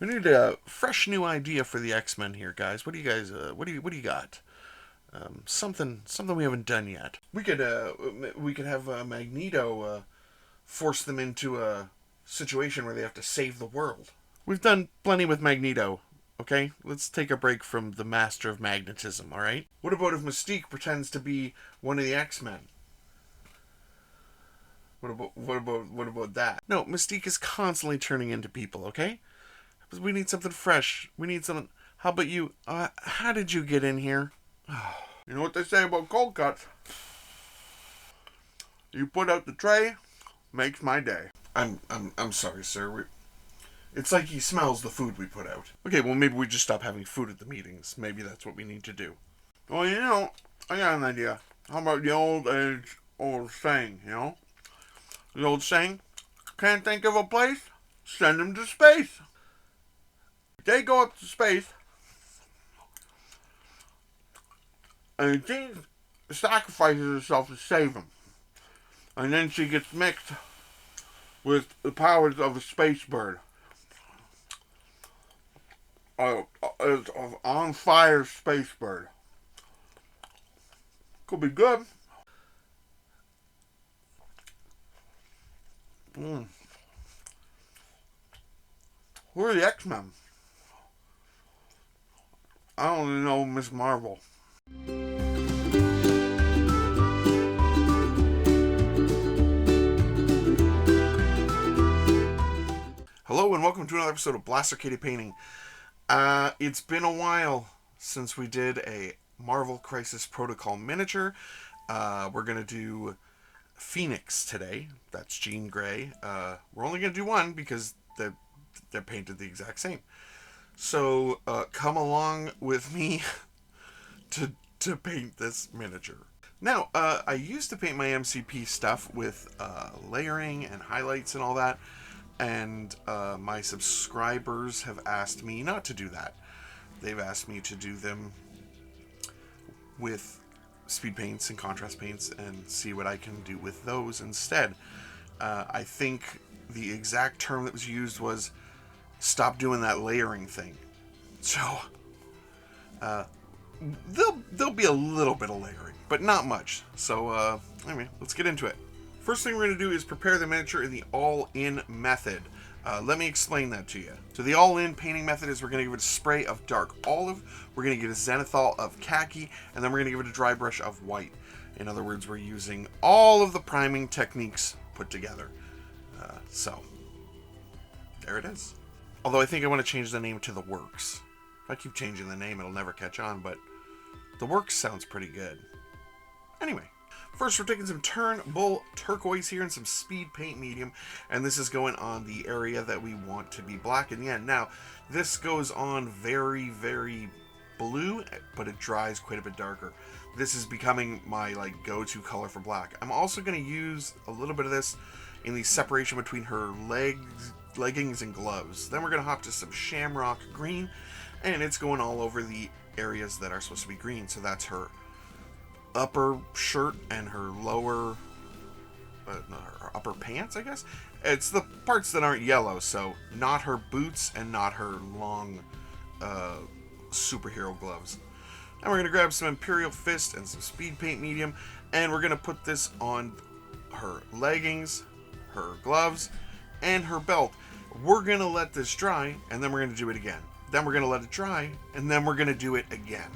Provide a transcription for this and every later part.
We need a fresh new idea for the X-Men here, guys. What do you guys? What do you got? Something we haven't done yet. We could have Magneto force them into a situation where they have to save the world. We've done plenty with Magneto. Okay, let's take a break from the master of magnetism. All right. What about if Mystique pretends to be one of the X-Men? What about that? No, Mystique is constantly turning into people. Okay. We need something fresh. We need something. How about you? How did you get in here? You know what they say about cold cuts? You put out the tray, makes my day. I'm sorry, sir. It's like he smells the food we put out. Okay, well maybe we just stop having food at the meetings. Maybe that's what we need to do. Well, I got an idea. How about the old saying? The old saying, can't think of a place? Send them to space. They go up to space, and Jean sacrifices herself to save him. And then she gets mixed with the powers of a space bird. An on fire space bird. Could be good. Who are the X-Men? I only know Miss Marvel. Hello and welcome to another episode of Blaster Katie Painting. It's been a while since we did a Marvel Crisis Protocol miniature. We're going to do Phoenix today. That's Jean Grey. We're only going to do one because they're painted the exact same. So come along with me to paint this miniature. Now, I used to paint my MCP stuff with layering and highlights and all that, and my subscribers have asked me not to do that. They've asked me to do them with speed paints and contrast paints and see what I can do with those instead. I think the exact term that was used was stop doing that layering thing. So, there'll be a little bit of layering, but not much. So, anyway, let's get into it. First thing we're going to do is prepare the miniature in the all-in method. Let me explain that to you. So the all-in painting method is we're going to give it a spray of dark olive, we're going to get a zenithal of khaki, and then we're going to give it a dry brush of white. In other words, we're using all of the priming techniques put together. So, there it is. Although I think I want to change the name to The Works. If I keep changing the name, it'll never catch on, but The Works sounds pretty good. Anyway, first we're taking some Turnbull turquoise here and some speed paint medium, and this is going on the area that we want to be black in the end. Now, this goes on very, very blue, but it dries quite a bit darker. This is becoming my go-to color for black. I'm also going to use a little bit of this in the separation between her leggings and gloves. Then we're going to hop to some shamrock green, and it's going all over the areas that are supposed to be green. So that's her upper shirt and her lower her upper pants, I guess. It's the parts that aren't yellow, so not her boots and not her long superhero gloves. Now we're going to grab some Imperial Fist and some speed paint medium, and we're going to put this on her leggings, her gloves, and her belt. We're going to let this dry, and then we're going to do it again. Then we're going to let it dry, and then we're going to do it again.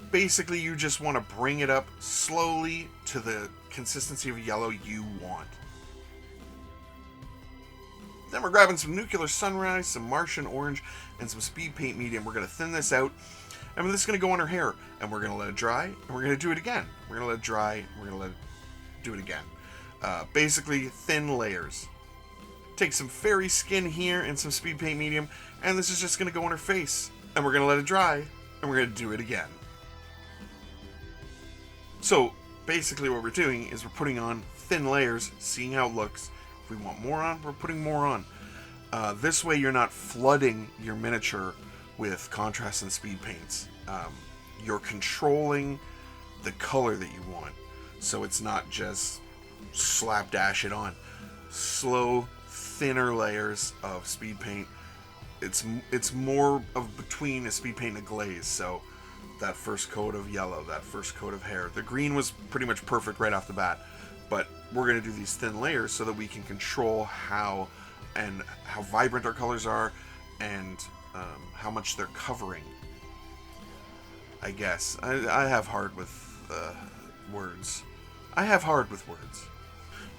Basically, you just want to bring it up slowly to the consistency of yellow you want. Then we're grabbing some Nuclear Sunrise, some Martian Orange, and some speed paint medium. We're going to thin this out, and this is going to go on her hair, and we're going to let it dry, and we're going to do it again. We're going to let it dry, and we're going to let it do it again. Basically, thin layers. Take some fairy skin here and some speed paint medium, and this is just going to go on her face. And we're going to let it dry, and we're going to do it again. So, basically what we're doing is we're putting on thin layers, seeing how it looks. If we want more on, we're putting more on. This way you're not flooding your miniature with contrast and speed paints. You're controlling the color that you want. So it's not just slapdash it on. Slow, thinner layers of speed paint it's more of between a speed paint and a glaze. So that first coat of yellow, that first coat of hair. The green was pretty much perfect right off the bat, but we're going to do these thin layers so that we can control how vibrant our colors are and how much they're covering. I guess I have hard with words. I have hard with words.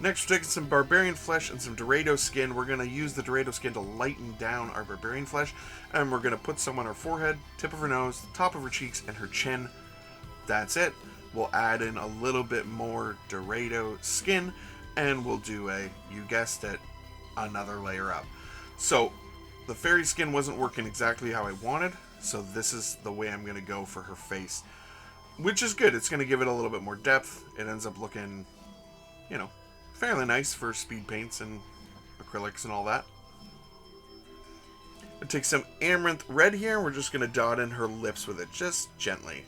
Next, we're taking some barbarian flesh and some Dorado skin. We're going to use the Dorado skin to lighten down our barbarian flesh, and we're going to put some on her forehead, tip of her nose, top of her cheeks, and her chin. That's it. We'll add in a little bit more Dorado skin, and we'll do you guessed it, another layer up. So the fairy skin wasn't working exactly how I wanted, so this is the way I'm going to go for her face, which is good. It's going to give it a little bit more depth. It ends up looking, fairly nice for speed paints and acrylics and all that. I'll take some amaranth red here. We're just going to dot in her lips with it, just gently.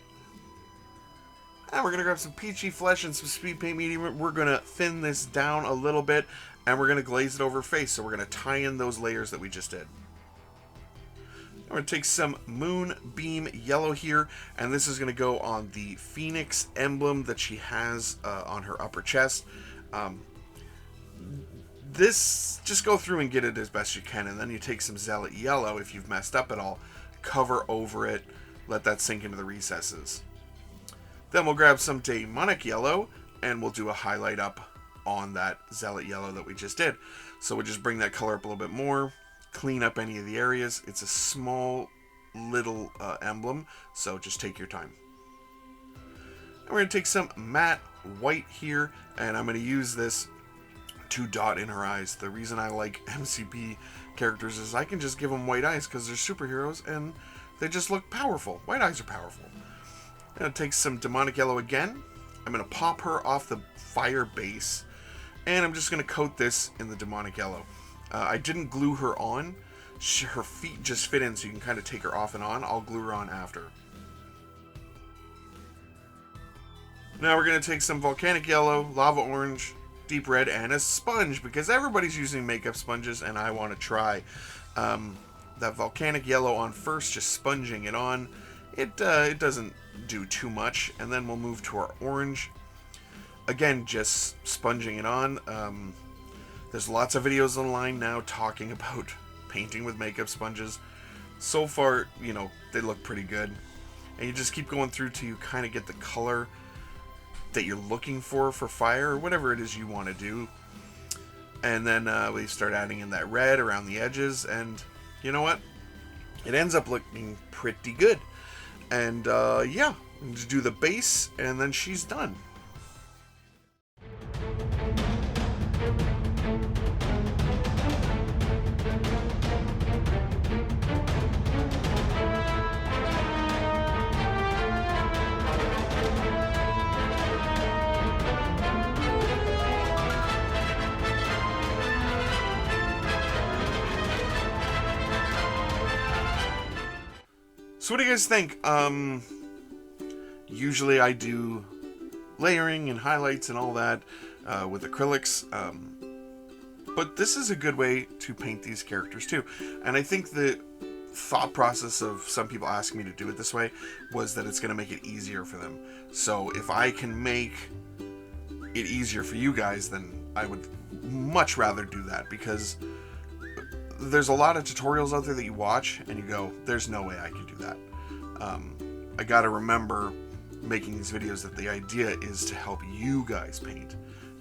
And we're going to grab some peachy flesh and some speed paint medium. We're going to thin this down a little bit, and we're going to glaze it over her face. So we're going to tie in those layers that we just did. I'm going to take some moonbeam yellow here, and this is going to go on the phoenix emblem that she has on her upper chest. This, just go through and get it as best you can, and then you take some zealot yellow if you've messed up at all, cover over it, let that sink into the recesses. Then we'll grab some demonic yellow, and we'll do a highlight up on that zealot yellow that we just did. So we'll just bring that color up a little bit more, clean up any of the areas. It's a small little emblem, so just take your time. And we're going to take some matte white here, and I'm going to use this to dot in her eyes. The reason I like MCP characters is I can just give them white eyes because they're superheroes and they just look powerful. White eyes are powerful. I'm going to take some demonic yellow again. I'm going to pop her off the fire base, and I'm just going to coat this in the demonic yellow. I didn't glue her on. Her feet just fit in, so you can kind of take her off and on. I'll glue her on after. Now we're going to take some volcanic yellow, lava orange, deep red, and a sponge, because everybody's using makeup sponges and I want to try. That volcanic yellow on first, just sponging it on. It doesn't do too much, and then we'll move to our orange. Again, just sponging it on. There's lots of videos online now talking about painting with makeup sponges. So far, they look pretty good. And you just keep going through till you kind of get the color that you're looking for fire, or whatever it is you want to do. And then we start adding in that red around the edges, and you know what? It ends up looking pretty good. And yeah, just do the base, and then she's done. So what do you guys think? Usually I do layering and highlights and all that with acrylics, but this is a good way to paint these characters too. And I think the thought process of some people asking me to do it this way was that it's going to make it easier for them. So if I can make it easier for you guys, then I would much rather do that, because there's a lot of tutorials out there that you watch and you go, there's no way I can do that. I gotta remember making these videos that the idea is to help you guys paint,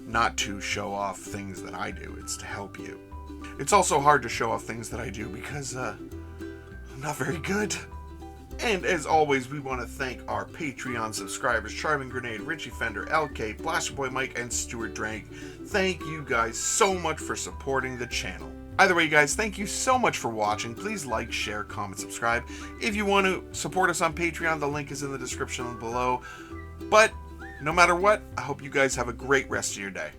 not to show off things that I do. It's to help you. It's also hard to show off things that I do because I'm not very good. And as always, we want to thank our Patreon subscribers, Charming Grenade, Richie Fender, LK, Blaster Boy Mike, and Stuart Drank. Thank you guys so much for supporting the channel. Either way, you guys, thank you so much for watching. Please like, share, comment, subscribe. If you want to support us on Patreon, the link is in the description below. But no matter what, I hope you guys have a great rest of your day.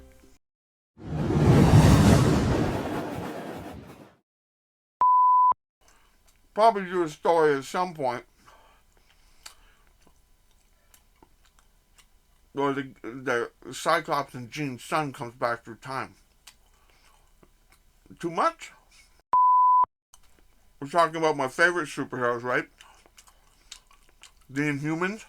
Probably do a story at some point where the Cyclops and Jean's son comes back through time. Too much? we're talking about my favorite superheroes, right? The Inhumans.